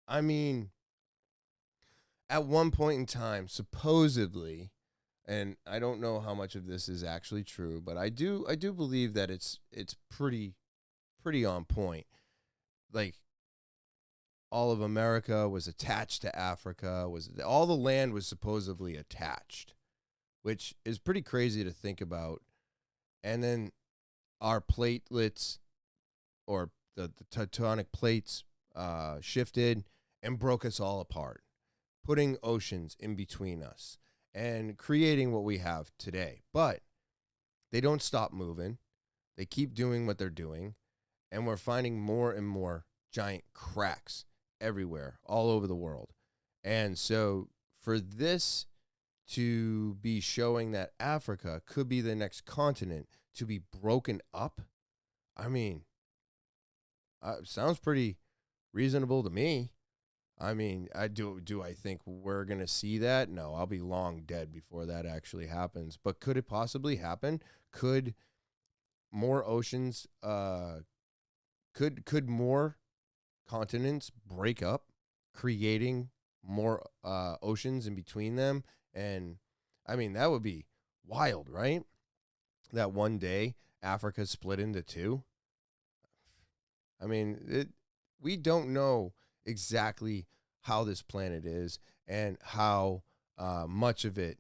I mean, at one point in time, supposedly, and I don't know how much of this is actually true, but I do believe that it's pretty on point. Like, all of America was attached to Africa, all the land was supposedly attached, which is pretty crazy to think about. And then our platelets, or the tectonic plates, shifted and broke us all apart, putting oceans in between us and creating what we have today. But they don't stop moving. They keep doing what they're doing, and we're finding more and more giant cracks everywhere, all over the world. And so for this to be showing that Africa could be the next continent to be broken up, I mean, sounds pretty reasonable to me. I mean, do I think we're going to see that? No, I'll be long dead before that actually happens. But could it possibly happen? Could more oceans, could more continents break up, creating more oceans in between them? And I mean, that would be wild, right? That one day Africa split into two. I mean, we don't know exactly how this planet is and how much of it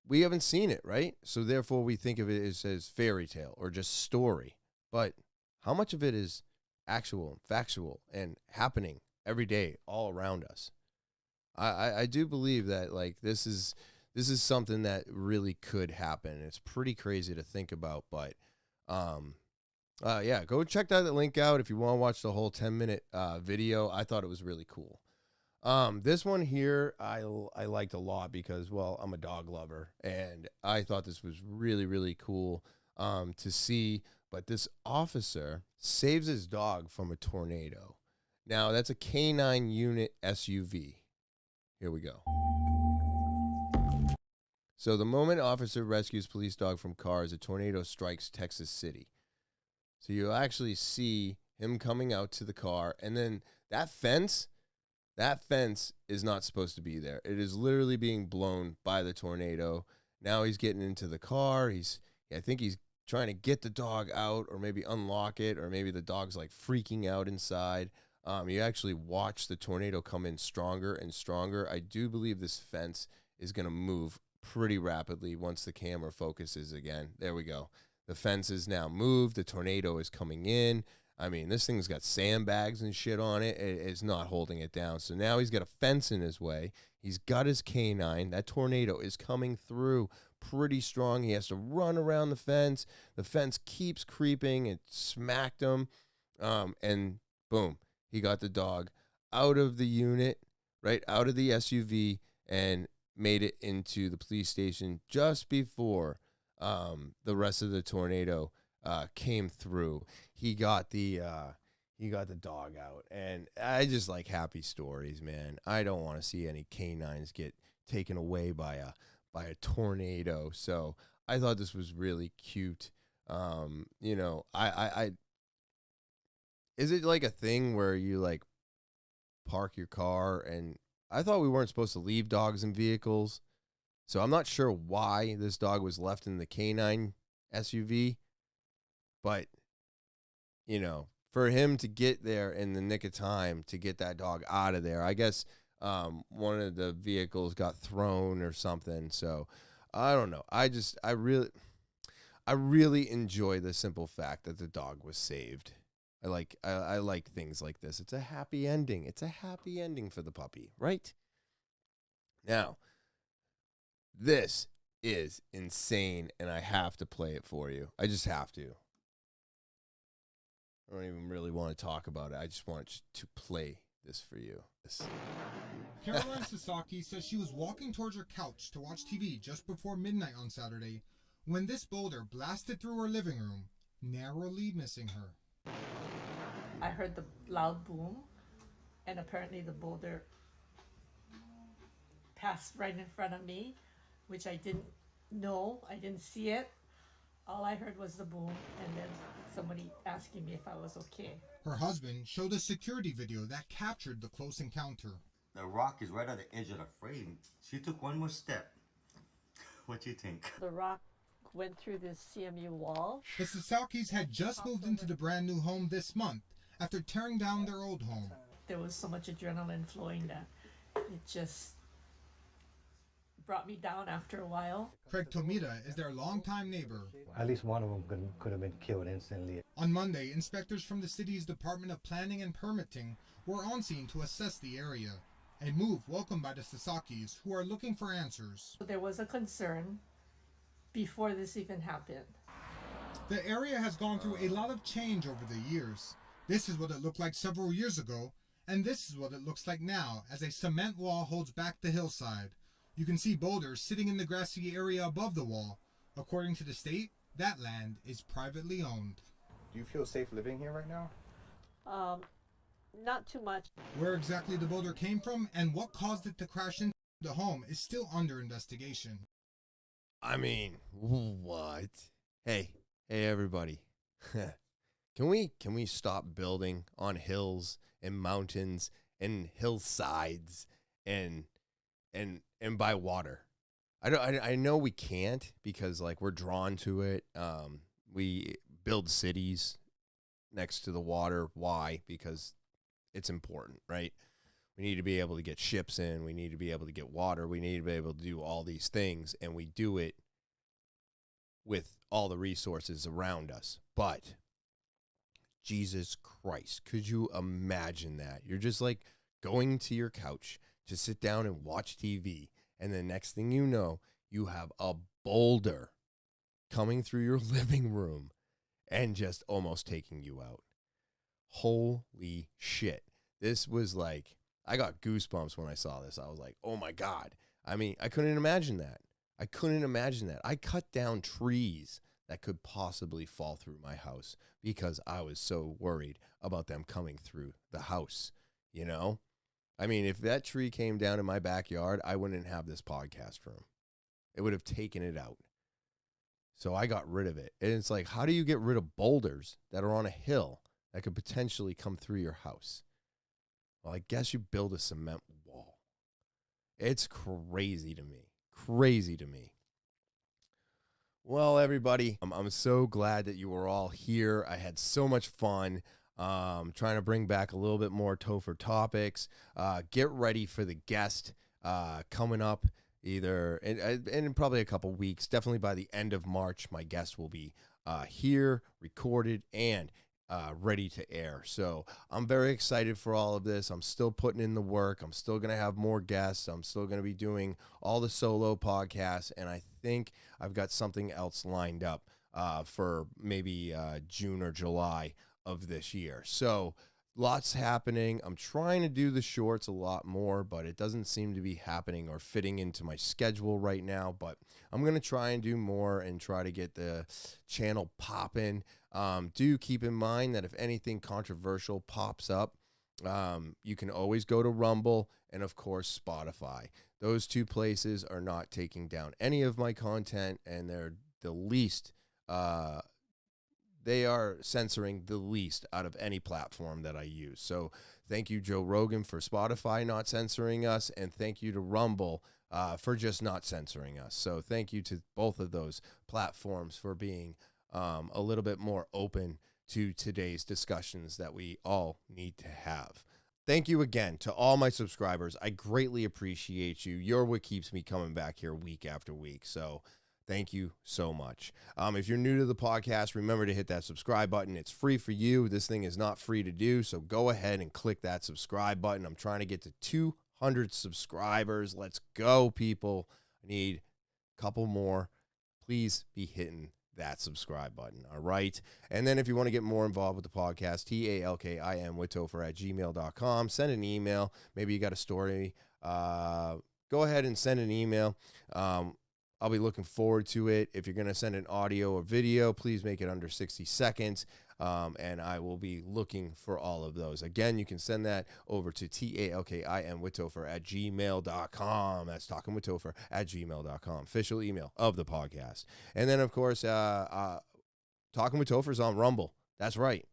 we haven't seen it, right? So therefore we think of it as fairy tale or just story. But how much of it is actual and factual and happening every day all around us? I do believe that, like, this is something that really could happen. It's pretty crazy to think about, but yeah, go check that link out if you want to watch the whole 10-minute video. I thought it was really cool. This one here I liked a lot because, well, I'm a dog lover, and I thought this was really, really cool to see. But this officer saves his dog from a tornado. Now, that's a K9 unit SUV. Here we go. So the moment officer rescues police dog from car as a tornado strikes Texas City. So you actually see him coming out to the car, and then that fence is not supposed to be there. It is literally being blown by the tornado. Now he's getting into the car. I think he's trying to get the dog out, or maybe unlock it, or maybe the dog's like freaking out inside. You actually watch the tornado come in stronger and stronger. I do believe this fence is going to move pretty rapidly once the camera focuses again. There we go. The fence is now moved. The tornado is coming in. I mean, this thing's got sandbags and shit on it. It's not holding it down. So now he's got a fence in his way. He's got his canine. That tornado is coming through pretty strong. He has to run around the fence. The fence keeps creeping. It smacked him. And boom, he got the dog out of the unit, right out of the SUV, and made it into the police station just before the rest of the tornado came through. He got the dog out, and I just like happy stories, man. I don't want to see any canines get taken away by a tornado. So I thought this was really cute. You know, I is it like a thing where you like park your car? And I thought we weren't supposed to leave dogs in vehicles, so I'm not sure why this dog was left in the canine SUV. But, you know, for him to get there in the nick of time to get that dog out of there, I guess one of the vehicles got thrown or something. So I don't know. I really enjoy the simple fact that the dog was saved. I like things like this. It's a happy ending. It's a happy ending for the puppy, right? Now, this is insane, and I have to play it for you. I just have to. I don't even really want to talk about it. I just want to play this for you. Caroline Sasaki says she was walking towards her couch to watch TV just before midnight on Saturday when this boulder blasted through her living room, narrowly missing her. I heard the loud boom, and apparently the boulder passed right in front of me, which I didn't know. I didn't see it. All I heard was the boom, and then somebody asking me if I was okay. Her husband showed a security video that captured the close encounter. The rock is right at the edge of the frame. She took one more step. What do you think? The rock went through this CMU wall. The Sasakis had just moved into the brand new home this month after tearing down their old home. There was so much adrenaline flowing that it just brought me down after a while. Craig Tomita is their longtime neighbor. At least one of them could have been killed instantly. On Monday, inspectors from the city's Department of Planning and Permitting were on scene to assess the area, a move welcomed by the Sasakis, who are looking for answers. There was a concern before this even happened. The area has gone through a lot of change over the years. This is what it looked like several years ago, and this is what it looks like now as a cement wall holds back the hillside. You can see boulders sitting in the grassy area above the wall. According to the state, that land is privately owned. Do you feel safe living here right now? Not too much. Where exactly the boulder came from and what caused it to crash into the home is still under investigation. I mean, what? Hey everybody. Can we stop building on hills and mountains and hillsides and by water? I know we can't because like we're drawn to it. We build cities next to the water. Why? Because it's important, right? We need to be able to get ships in. We need to be able to get water. We need to be able to do all these things, and we do it with all the resources around us. But Jesus Christ, could you imagine that? You're just like going to your couch to sit down and watch TV, and the next thing you know, you have a boulder coming through your living room and just almost taking you out. Holy shit. This was like, I got goosebumps when I saw this. I was like, oh my God. I mean, I couldn't imagine that. I cut down trees that could possibly fall through my house because I was so worried about them coming through the house, you know? I mean, if that tree came down in my backyard, I wouldn't have this podcast room. It would have taken it out. So I got rid of it. And it's like, how do you get rid of boulders that are on a hill that could potentially come through your house? Well, I guess you build a cement wall. It's crazy to me. Crazy to me. Well, everybody, I'm so glad that you were all here. I had so much fun trying to bring back a little bit more Topher topics. Get ready for the guest coming up either in probably a couple weeks. Definitely by the end of March, my guest will be here, recorded, and ready to air. So I'm very excited for all of this. I'm still putting in the work. I'm still going to have more guests. I'm still going to be doing all the solo podcasts. And I think I've got something else lined up for maybe June or July of this year. So lots happening. I'm trying to do the shorts a lot more, but it doesn't seem to be happening or fitting into my schedule right now. But I'm going to try and do more and try to get the channel popping. Do keep in mind that if anything controversial pops up, you can always go to Rumble and, of course, Spotify. Those two places are not taking down any of my content, and they're the least they are censoring the least out of any platform that I use. So thank you, Joe Rogan, for Spotify not censoring us, and thank you to Rumble for just not censoring us. So thank you to both of those platforms for being a little bit more open to today's discussions that we all need to have. Thank you again to all my subscribers. I greatly appreciate you. You're what keeps me coming back here week after week. So thank you so much. If you're new to the podcast, remember to hit that subscribe button. It's free for you. This thing is not free to do, so go ahead and click that subscribe button. I'm trying to get to 200 subscribers. Let's go, people. I need a couple more. Please be hitting that subscribe button, all right? And then if you want to get more involved with the podcast, talkinwithtopher@gmail.com. Send an email. Maybe you got a story. Go ahead and send an email. I'll be looking forward to it. If you're going to send an audio or video, please make it under 60 seconds, and I will be looking for all of those. Again, you can send that over to talkinwithtopher@gmail.com. That's talkinwithtopher@gmail.com, official email of the podcast. And then, of course, Talking with Topher's on Rumble. That's right.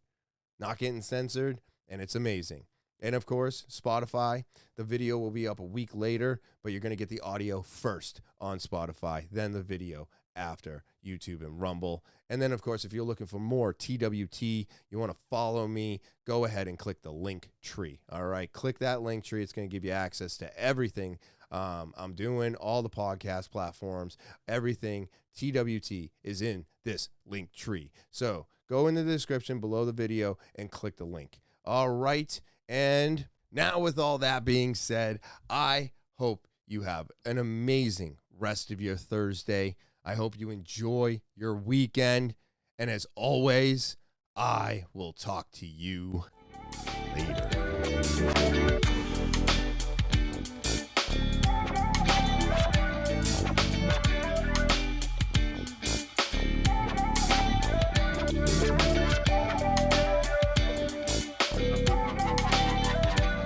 Not getting censored, and it's amazing. And, of course, Spotify. The video will be up a week later, but you're going to get the audio first on Spotify, then the video after YouTube and Rumble. And then, of course, if you're looking for more TwT, you want to follow me, go ahead and click the link tree. All right, click that link tree. It's going to give you access to everything I'm doing, all the podcast platforms, everything TwT is in this link tree. So go in the description below the video and click the link. All right. And now, with all that being said, I hope you have an amazing rest of your Thursday. I hope you enjoy your weekend. And as always, I will talk to you later.